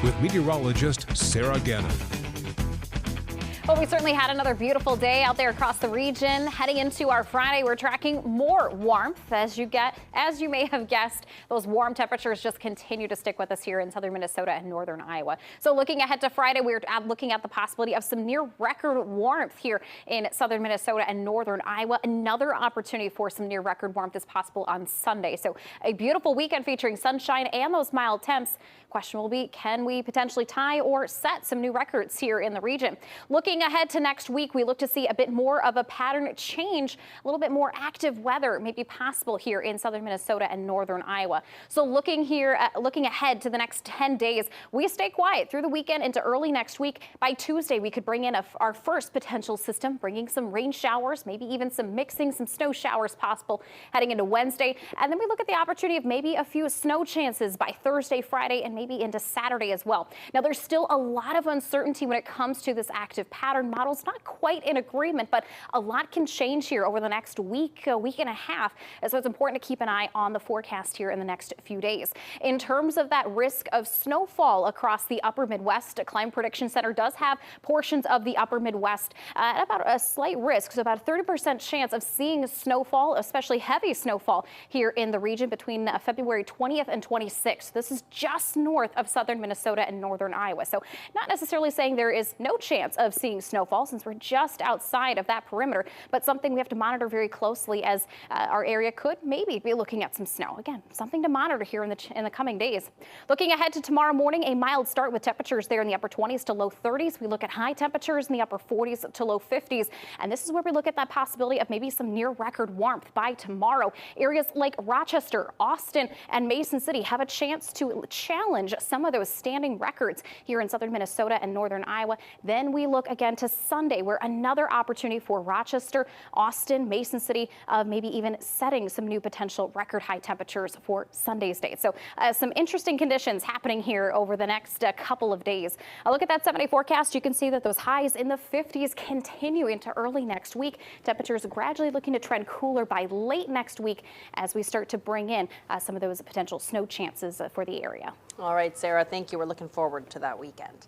with meteorologist Sarah Gannon. Well, we certainly had another beautiful day out there across the region. Heading into our Friday, we're tracking more warmth. As you may have guessed, those warm temperatures just continue to stick with us here in southern Minnesota and northern Iowa. So looking ahead to Friday, we're looking at the possibility of some near record warmth here in southern Minnesota and northern Iowa. Another opportunity for some near record warmth is possible on Sunday. So a beautiful weekend featuring sunshine and those mild temps. Question will be, can we potentially tie or set some new records here in the region? Looking ahead to next week, we look to see a bit more of a pattern change, a little bit more active weather may be possible here in southern Minnesota and northern Iowa. So looking ahead to the next 10 days, we stay quiet through the weekend into early next week. By Tuesday, we could bring in our first potential system, bringing some rain showers, maybe even some snow showers possible heading into Wednesday. And then we look at the opportunity of maybe a few snow chances by Thursday, Friday, and maybe into Saturday as well. Now, there's still a lot of uncertainty when it comes to this active pattern. Models not quite in agreement, but a lot can change here over the next week and a half. So it's important to keep an eye on the forecast here in the next few days. In terms of that risk of snowfall across the upper Midwest, Climate Prediction Center does have portions of the upper Midwest at about a slight risk, so about a 30% chance of seeing snowfall, especially heavy snowfall here in the region between February 20th and 26th. This is just north of southern Minnesota and northern Iowa. So not necessarily saying there is no chance of seeing snowfall since we're just outside of that perimeter, but something we have to monitor very closely as our area could maybe be looking at some snow. Again, something to monitor here in the coming days. Looking ahead to tomorrow morning, a mild start with temperatures there in the upper 20s to low 30s. We look at high temperatures in the upper 40s to low 50s. And this is where we look at that possibility of maybe some near record warmth by tomorrow. Areas like Rochester, Austin, and Mason City have a chance to challenge some of those standing records here in southern Minnesota and northern Iowa. Then we look again to Sunday, where another opportunity for Rochester, Austin, Mason City, maybe even setting some new potential record high temperatures for Sunday's date. So some interesting conditions happening here over the next couple of days. A look at that 7-day forecast. You can see that those highs in the 50s continue into early next week. Temperatures gradually looking to trend cooler by late next week as we start to bring in some of those potential snow chances for the area. All right, Sarah, thank you. We're looking forward to that weekend.